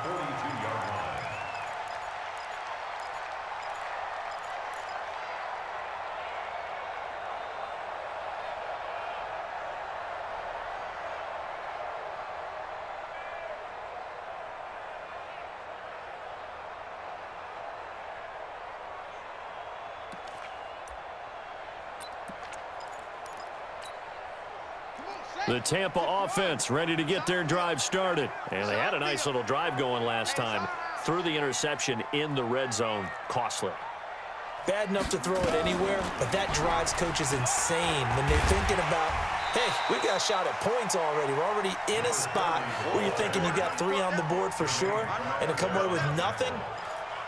The Tampa offense ready to get their drive started. And they had a nice little drive going last time. Threw the interception in the red zone. Costly. Bad enough to throw it anywhere, but that drives coaches insane when they're thinking about, hey, we got a shot at points already. We're already in a spot where you're thinking you got 3 on the board for sure, and to come away with nothing,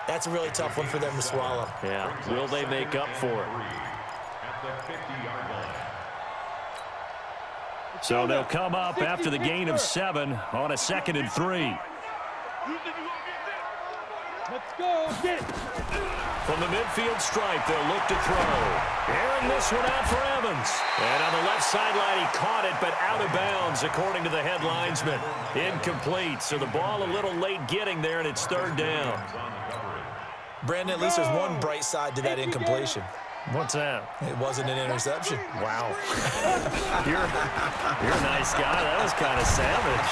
that's a really tough one for them to swallow. Yeah, will they make up for it? At the 50-yard line. So they'll come up after the gain of 7 on a 2nd and 3. Let's go. Get it. From the midfield stripe, they'll look to throw. Airing this one out for Evans. And on the left sideline, he caught it, but out of bounds, according to the head linesman. Incomplete, so the ball a little late getting there, and it's 3rd down. Brandon, at least there's one bright side to that incompletion. What's that? It wasn't an interception. Wow. you're a nice guy. That was kind of savage.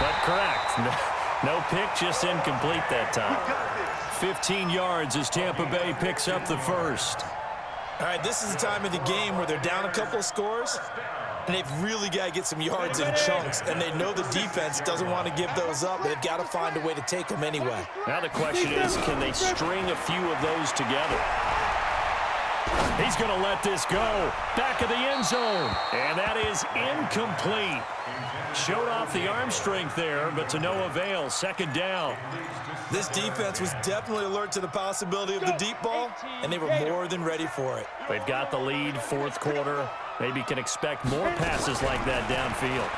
But correct. No pick, just incomplete that time. 15 yards as Tampa Bay picks up the first. All right, this is the time of the game where they're down a couple of scores, and they've really got to get some yards in chunks, and they know the defense doesn't want to give those up, but they've got to find a way to take them anyway. Now the question is, can they string a few of those together? He's going to let this go. Back of the end zone. And that is incomplete. Showed off the arm strength there, but to no avail. 2nd down. This defense was definitely alert to the possibility of the deep ball, and they were more than ready for it. They've got the lead, 4th quarter. Maybe can expect more passes like that downfield.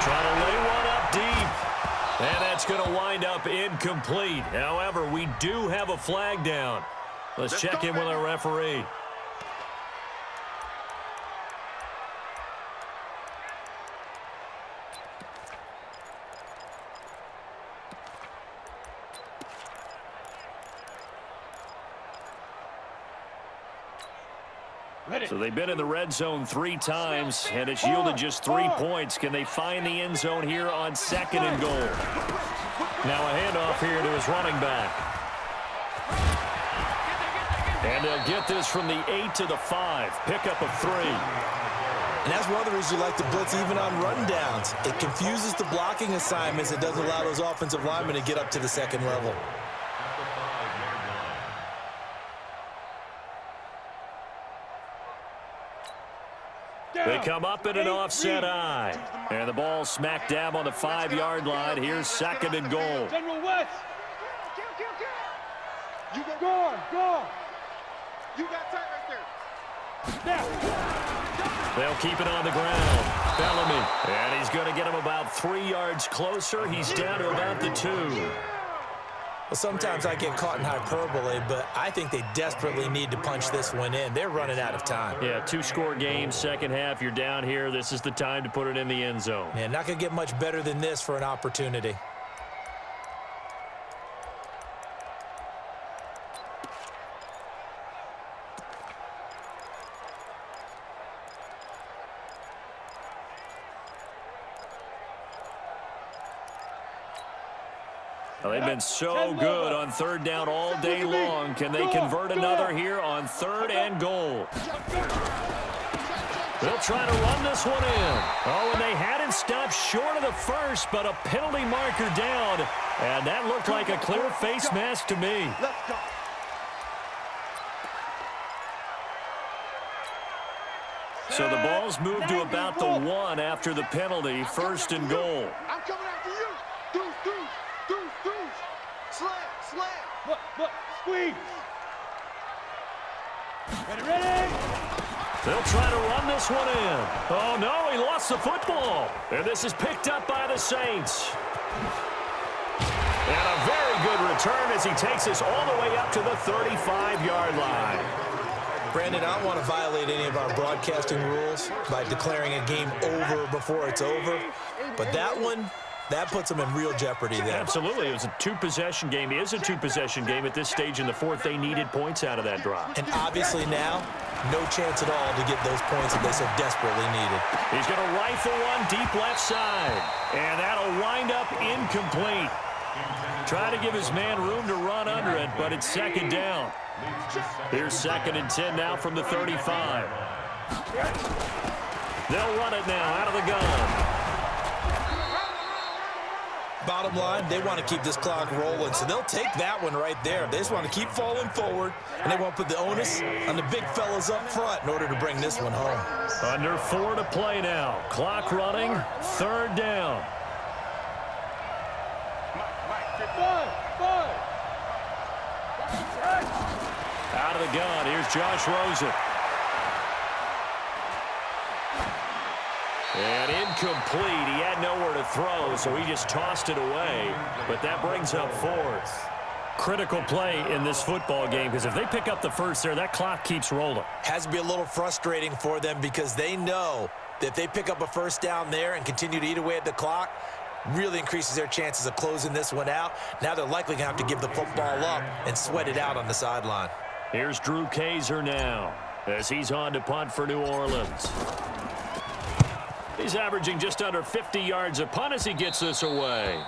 Trying to lay one up deep. And that's going to wind up incomplete. However, we do have a flag down. Let's check in with our referee. So they've been in the red zone 3 times, and it's yielded just 3 points. Can they find the end zone here on 2nd and goal? Now a handoff here to his running back. And they'll get this from the 8 to the 5. Pickup of 3. And that's one of the reasons you like to blitz even on rundowns. It confuses the blocking assignments. It doesn't allow those offensive linemen to get up to the 2nd level. They come up in an offset eye. And the ball smack dab on the 5-yard line. Here's 2nd and goal. General West. You go. You got tight right there. They'll keep it on the ground. Bellamy. And he's going to get him about 3 yards closer. He's down to about the 2. Well, sometimes I get caught in hyperbole, but I think they desperately need to punch this one in. They're running out of time. Yeah, 2-score game, second half. You're down here. This is the time to put it in the end zone. Yeah, not going to get much better than this for an opportunity. Well, they've been so good on 3rd down all day long. Can they convert another here on 3rd and goal? They'll try to run this one in. Oh, and they had it stopped short of the 1st, but a penalty marker down. And that looked like a clear face mask to me. Let's go. So the ball's moved to about the 1 after the penalty. 1st and goal. I'm coming after you. Deuce. Slam. Look, squeeze. Ready. They'll try to run this one in. Oh, no, he lost the football. And this is picked up by the Saints. And a very good return as he takes us all the way up to the 35-yard line. Brandon, I don't want to violate any of our broadcasting rules by declaring a game over before it's over, but that one, that puts them in real jeopardy there. Absolutely. It was a 2-possession game. It is a 2-possession game at this stage in the 4th. They needed points out of that drive. And obviously now, no chance at all to get those points that they so desperately needed. He's going to rifle one deep left side. And that'll wind up incomplete. Try to give his man room to run under it, but it's 2nd down. Here's 2nd and 10 now from the 35. They'll run it now out of the gun. Bottom line, they want to keep this clock rolling, so they'll take that one right there. They just want to keep falling forward, and they want to put the onus on the big fellas up front in order to bring this one home. Under 4 to play now. Clock running, 3rd down. Out of the gun, here's Josh Rosen. And incomplete. He had nowhere to throw, so he just tossed it away. But that brings up 4th. Critical play in this football game, because if they pick up the 1st there, that clock keeps rolling. Has to be a little frustrating for them because they know that if they pick up a 1st down there and continue to eat away at the clock, really increases their chances of closing this one out. Now they're likely going to have to give the football up and sweat it out on the sideline. Here's Drew Kaiser now as he's on to punt for New Orleans. He's averaging just under 50 yards a punt as he gets this away.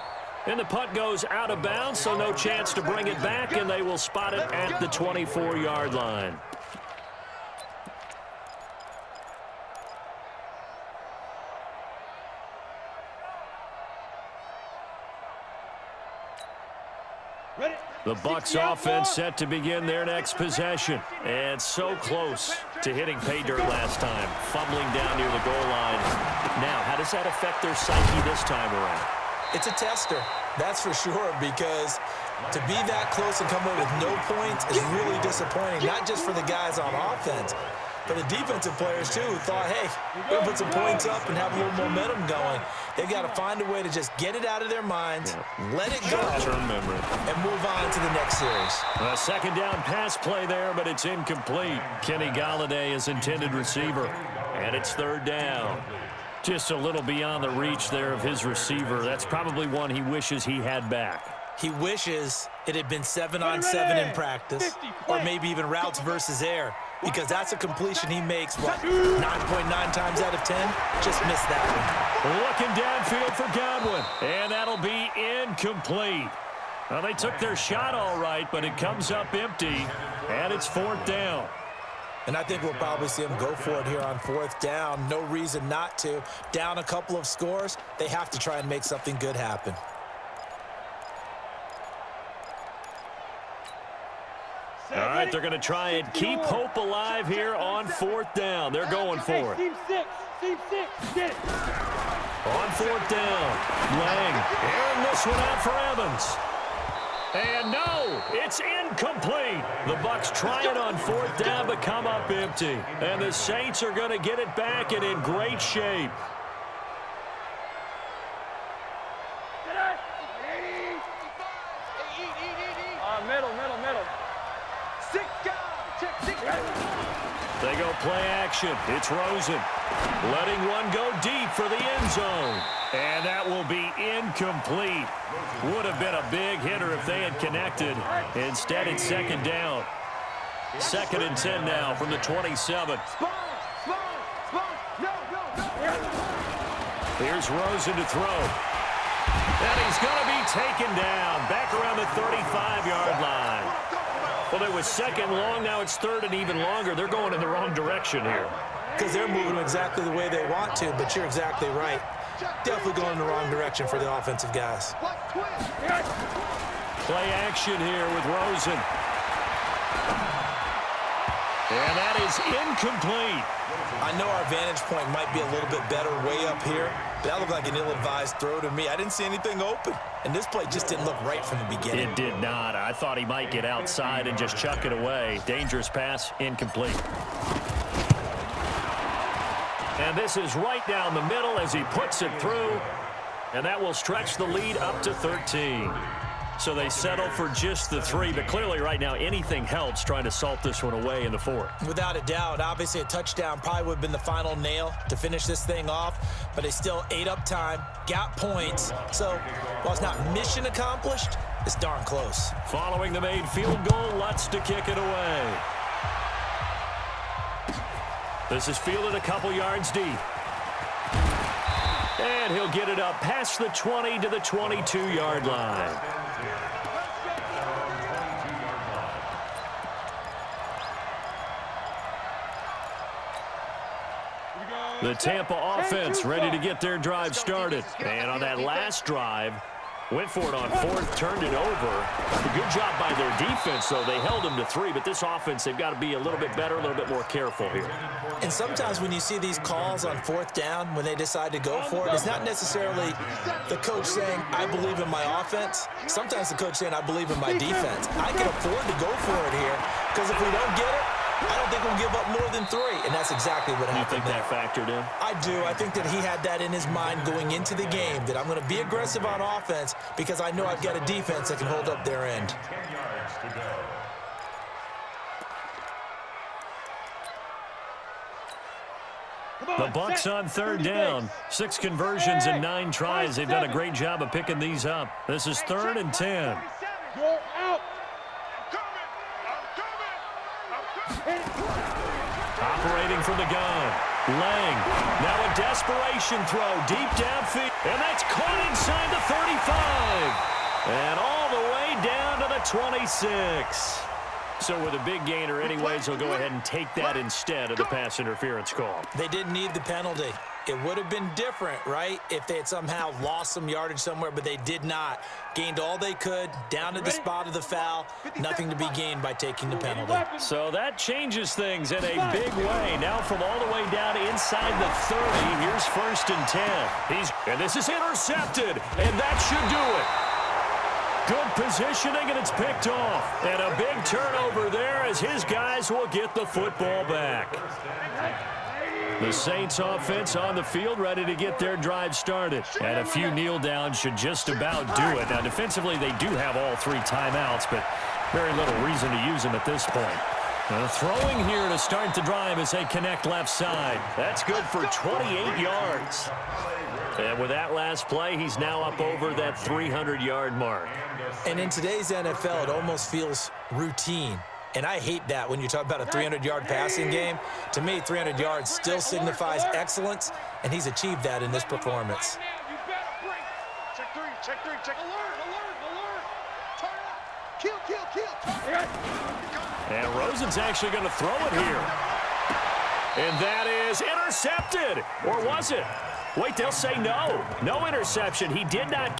And the punt goes out of bounds, so no chance to bring it back, and they will spot it at the 24-yard line. The Bucs offense set to begin their next possession. And so close to hitting pay dirt last time. Fumbling down near the goal line. Now, how does that affect their psyche this time around? It's a tester, that's for sure, because to be that close and come away with no points is really disappointing, not just for the guys on offense, but the defensive players, too, who thought, hey, we're going to put some points up and have a little momentum going. They've got to find a way to just get it out of their minds, let it go, and move on to the next series. A 2nd down pass play there, but it's incomplete. Kenny Golladay is intended receiver, and it's 3rd down. Just a little beyond the reach there of his receiver. That's probably one he wishes he had back. He wishes it had been 7-on-7 in practice, or maybe even routes versus air, because that's a completion he makes, what, 9.9 times out of 10? Just missed that one. Looking downfield for Godwin, and that'll be incomplete. Well, they took their shot all right, but it comes up empty, and it's 4th down. And I think we'll probably see him go for it here on 4th down. No reason not to. Down a couple of scores, they have to try and make something good happen. All right, they're going to try and keep hope alive here on 4th down. They're going for it. Team 6, get it. On 4th down, Lang airing this one out for Evans. And no, it's incomplete. The Bucs try it on 4th down, but come up empty. And the Saints are going to get it back and in great shape. Middle. 6 guys. Check 6 guys. They go play action. It's Rosen. Letting one go deep for the end zone. And that will be incomplete. Would have been a big hitter if they had connected. Instead, it's 2nd down. 2nd and 10 now from the 27. Here's Rosen to throw. And he's going to be taken down back around the 35-yard line. Well, it was 2nd long. Now it's 3rd and even longer. They're going in the wrong direction here. Because they're moving exactly the way they want to, but you're exactly right. Definitely going in the wrong direction for the offensive guys. Play action here with Rosen. And that is incomplete. I know our vantage point might be a little bit better way up here, but that looked like an ill-advised throw to me. I didn't see anything open, and this play just didn't look right from the beginning. It did not. I thought he might get outside and just chuck it away. Dangerous pass, incomplete. And this is right down the middle as he puts it through, and that will stretch the lead up to 13. So they settle for just the 3, but clearly right now anything helps trying to salt this one away in the 4th. Without a doubt, obviously a touchdown probably would have been the final nail to finish this thing off, but they still ate up time, got points. So while it's not mission accomplished, it's darn close. Following the made field goal, Lutz to kick it away. This is fielded a couple yards deep. And he'll get it up past the 20 to the 22-yard line. The Tampa offense ready to get their drive started. And on that last drive, went for it on 4th, turned it over. A good job by their defense, though. They held them to 3, but this offense, they've got to be a little bit better, a little bit more careful here. And sometimes when you see these calls on 4th down, when they decide to go for it, it's not necessarily the coach saying, I believe in my offense. Sometimes the coach saying, I believe in my defense. I can afford to go for it here, because if we don't get it, I don't think we'll give up more than 3, and that's exactly what happened. You think that factored in? I do. I think that he had that in his mind going into the game, that I'm going to be aggressive on offense because I know I've got a defense that can hold up their end. 10 yards to go. The Bucs on 3rd down. 6 conversions and 9 tries. They've done a great job of picking these up. This is 3rd and 10. Go out. Operating from the gun. Lang. Now a desperation throw deep downfield. And that's caught inside the 35. And all the way down to the 26. So with a big gainer anyways, he'll go ahead and take that instead of the pass interference call. They didn't need the penalty. It would have been different, right, if they had somehow lost some yardage somewhere, but they did not. Gained all they could, down to the spot of the foul. Nothing to be gained by taking the penalty. So that changes things in a big way. Now from all the way down inside the 30, here's 1st and 10. And this is intercepted, and that should do it. Good positioning, and it's picked off. And a big turnover there as his guys will get the football back. The Saints offense on the field ready to get their drive started. And a few kneel downs should just about do it. Now, defensively, they do have all 3 timeouts, but very little reason to use them at this point. Throwing here to start the drive as they connect left side. That's good for 28 yards. And with that last play, he's now up over that 300-yard mark. And in today's NFL, it almost feels routine. And I hate that when you talk about a 300-yard passing game. To me, 300 yards still signifies excellence, and he's achieved that in this performance. Check three, check. Alert. Turn up. Kill. And Rosen's actually going to throw it here. And that is intercepted. Or was it? Wait, they'll say no. No interception. He did not